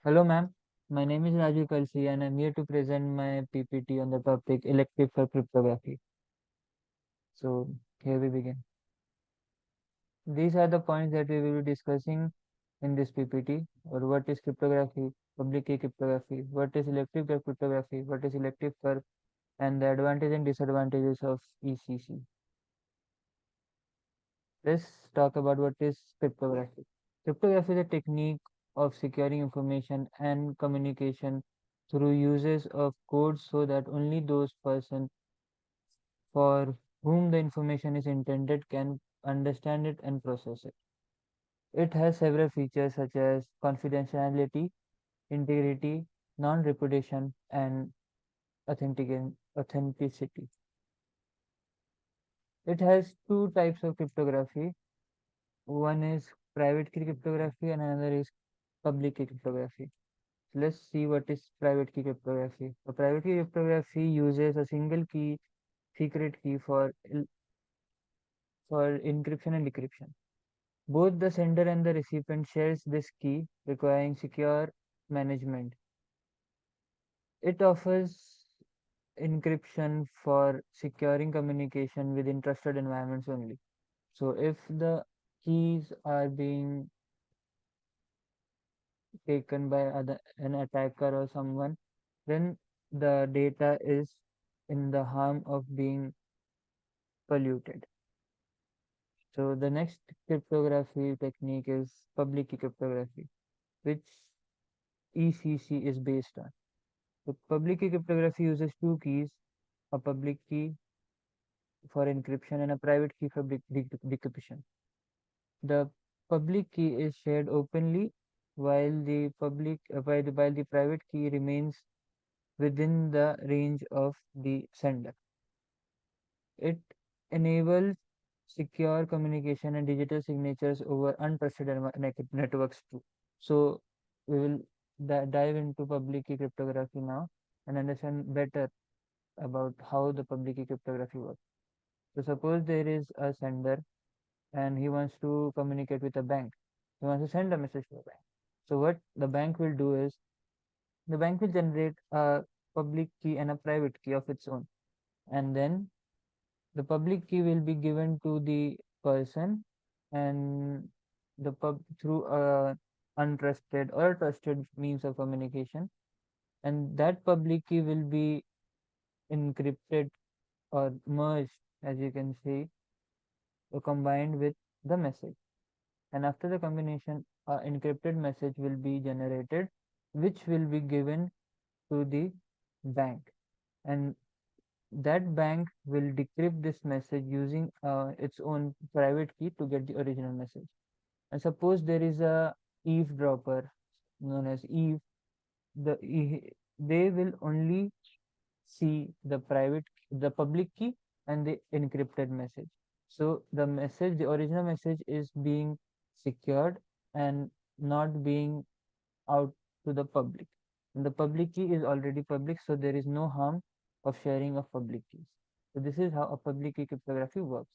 Hello, ma'am. My name is Rajveer Kalsi, and I'm here to present my PPT on the topic Elective for Cryptography. So, here we begin. These are the points that we will be discussing in this PPT, or what is cryptography, public key cryptography, what is elective cryptography, what is elective curve, and the advantages and disadvantages of ECC. Let's talk about what is cryptography. Cryptography is a technique of securing information and communication through uses of codes so that only those persons for whom the information is intended can understand it and process it. It has several features such as confidentiality, integrity, non-repudiation, and authenticity. It has two types of cryptography. One is private key cryptography and another is public key cryptography. So let's see what is private key cryptography. So private key cryptography uses a single key, secret key for encryption and decryption. Both the sender and the recipient shares this key, requiring secure management. It offers encryption for securing communication within trusted environments only. So if the keys are being taken by an attacker or someone, then the data is in the harm of being polluted. So the next cryptography technique is public key cryptography, which ECC is based on. The public key cryptography uses two keys, a public key for encryption and a private key for decryption. The public key is shared openly while the private key remains within the range of the sender. It enables secure communication and digital signatures over untrusted networks too. So we will dive into public key cryptography now and understand better about how the public key cryptography works. So suppose there is a sender and he wants to communicate with a bank. He wants to send a message to a bank. So what the bank will do is the bank will generate a public key and a private key of its own. And then the public key will be given to the person and the through a untrusted or a trusted means of communication. And that public key will be encrypted or merged, as you can see, or combined with the message. And after the combination, a encrypted message will be generated, which will be given to the bank. And that bank will decrypt this message using its own private key to get the original message. And suppose there is a eavesdropper known as Eve, they will only see the public key and the encrypted message. So the original message is being secured and not being out to the public. And the public key is already public, so there is no harm of sharing of public keys. So this is how a public key cryptography works.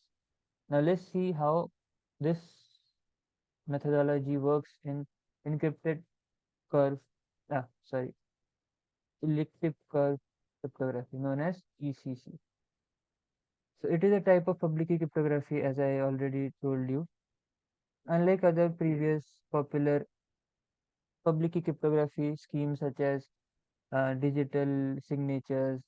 Now let's see how this methodology works in encrypted curve, sorry, elliptic curve cryptography known as ECC. So it is a type of public key cryptography as I already told you. Unlike other previous popular public key cryptography schemes such as digital signatures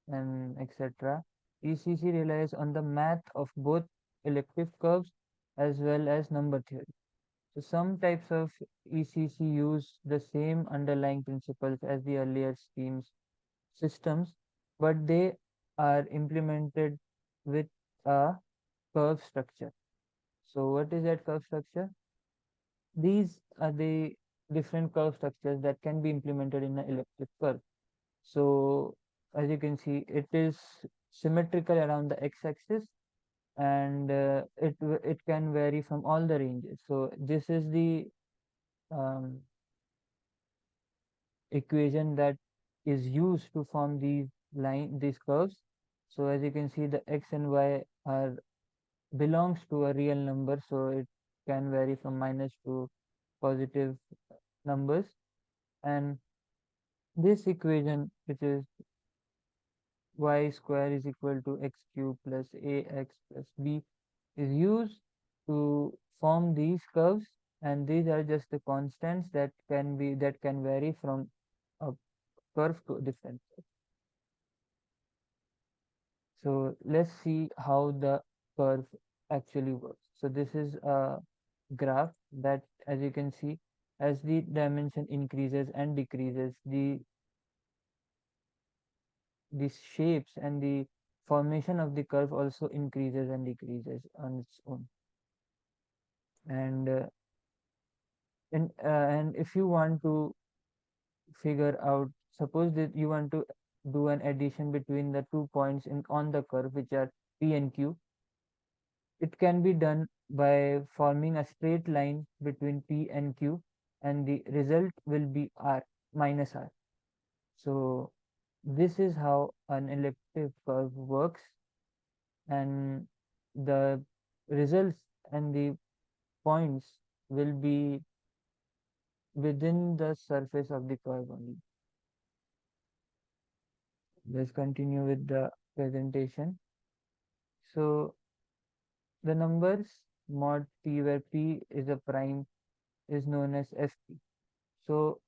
and etc., ECC relies on the math of both elliptic curves as well as number theory. So some types of ECC use the same underlying principles as the earlier schemes systems, but they are implemented with a curve structure. So what is that curve structure? These are the different curve structures that can be implemented in an elliptic curve. So as you can see, it is symmetrical around the x-axis and it can vary from all the ranges. So this is the um, equation that is used to form these curves. So as you can see, the x and y are belongs to a real number, so it can vary from minus to positive numbers. And this equation, which is y square is equal to x cube plus ax plus b, is used to form these curves, and these are just the constants that can vary from a curve to a different curve. So let's see how the curve actually works. So this is a graph that, as you can see, as the dimension increases and decreases, the shapes and the formation of the curve also increases and decreases on its own. And if you want to figure out, suppose that you want to do an addition between the 2 points on the curve, which are p and q, it can be done by forming a straight line between p and q, and the result will be r minus r. So this is how an elliptic curve works, and the results and the points will be within the surface of the curve only. Let's continue with the presentation. So the numbers mod p, where p is a prime, is known as fp. So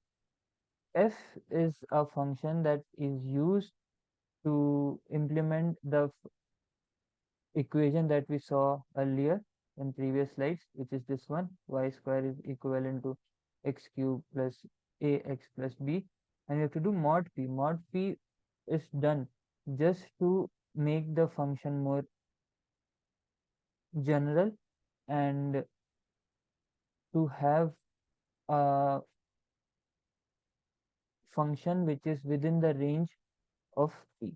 f is a function that is used to implement the equation that we saw earlier in previous slides, which is this one: y square is equivalent to x cube plus ax plus b, and we have to do mod p. Mod p is done just to make the function more general, and to have a function which is within the range of p.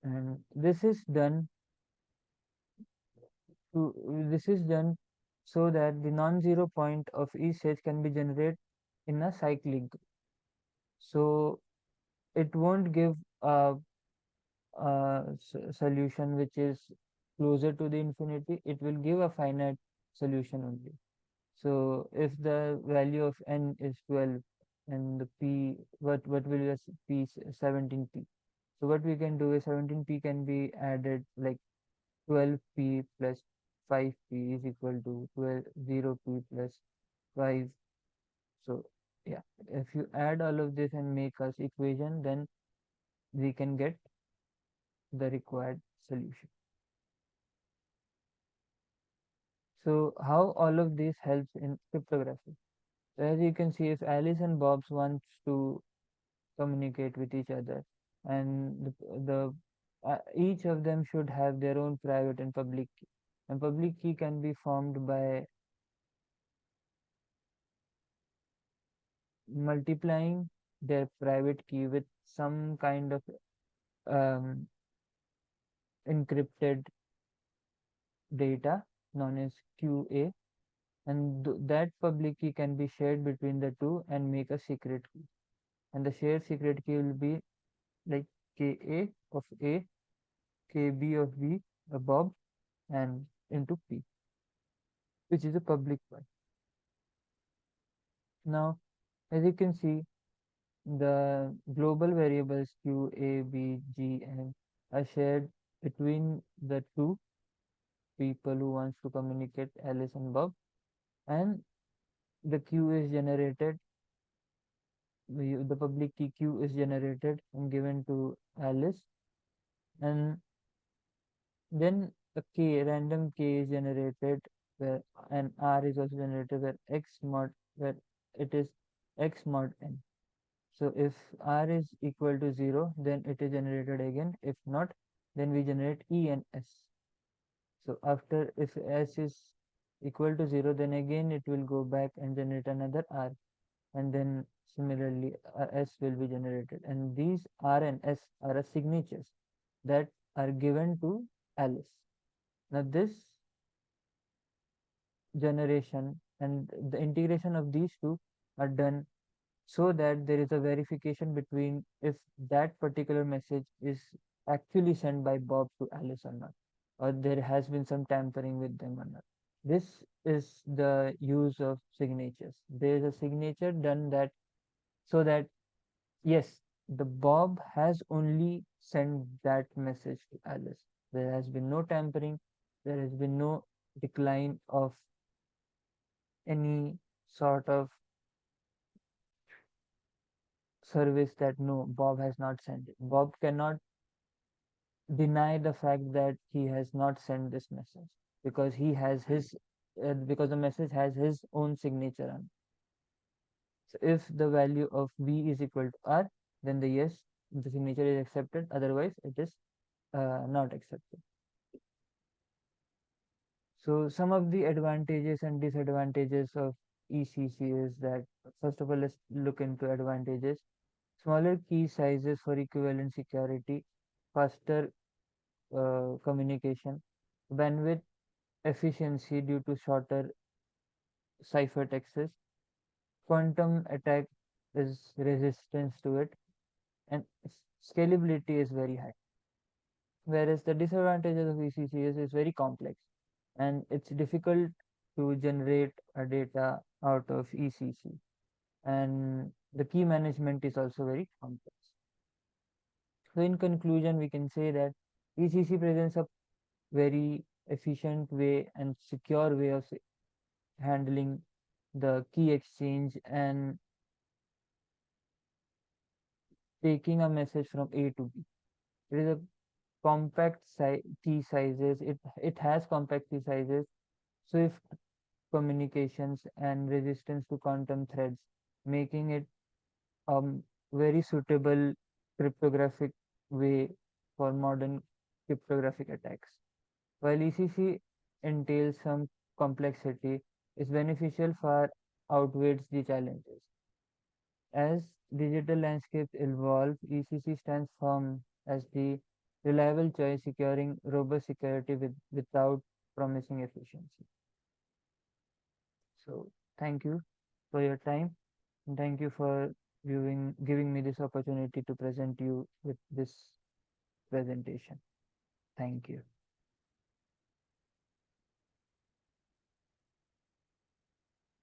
And this is done so that the non-zero point of each stage can be generated in a cyclic group. So it won't give a solution which is closer to the infinity. It will give a finite solution only. So if the value of n is 12 and the p, what will be p 17p. So what we can do is 17p can be added, like 12p plus 5p is equal to 0p plus 5. So yeah, if you add all of this and make us equation, then we can get the required solution. So how all of this helps in cryptography? So as you can see, if Alice and Bob's wants to communicate with each other, and each of them should have their own private and public key. And public key can be formed by multiplying their private key with some kind of um, encrypted data known as QA, and that public key can be shared between the two and make a secret key. And the shared secret key will be like KA of A, KB of B, a Bob, and into P, which is a public one. Now, as you can see, the global variables Q, A, B, G, and are shared between the two people who wants to communicate, Alice and Bob, and the Q is generated. The public key Q is generated and given to Alice, and then a K, random K is generated, where an R is also generated, where it is X mod n. So if R is equal to 0, then it is generated again. If not, then we generate E and S. So after, if S is equal to 0, then again it will go back and generate another R, and then similarly S will be generated, and these R and S are signatures that are given to Alice. Now this generation and the integration of these two are done so that there is a verification between if that particular message is actually sent by Bob to Alice or not, or there has been some tampering with them or not. This is the use of signatures. There is a signature done that so that yes, the Bob has only sent that message to Alice. There has been no tampering, there has been no decline of any sort of service that no, Bob has not sent it. Bob cannot deny the fact that he has not sent this message because he has his because the message has his own signature on it. So if the value of B is equal to R, then the yes, the signature is accepted. Otherwise, it is not accepted. So some of the advantages and disadvantages of ECC is that first of all, let's look into advantages. Smaller key sizes for equivalent security, faster communication, bandwidth efficiency due to shorter ciphertexts, quantum attack is resistance to it, and scalability is very high. Whereas the disadvantages of ECC is very complex and it's difficult to generate a data out of ECC, and the key management is also very complex. So in conclusion, we can say that ECC presents a very efficient way and secure way of handling the key exchange and taking a message from A to B. It is a compact key sizes. It has compact key sizes. Swift communications and resistance to quantum threads, making it a very suitable cryptographic way for modern cryptographic attacks. While ECC entails some complexity, its beneficial far outweighs the challenges. As digital landscapes evolve, ECC stands firm as the reliable choice securing robust security without promising efficiency. So, thank you for your time and thank you for giving me this opportunity to present you with this presentation. Thank you.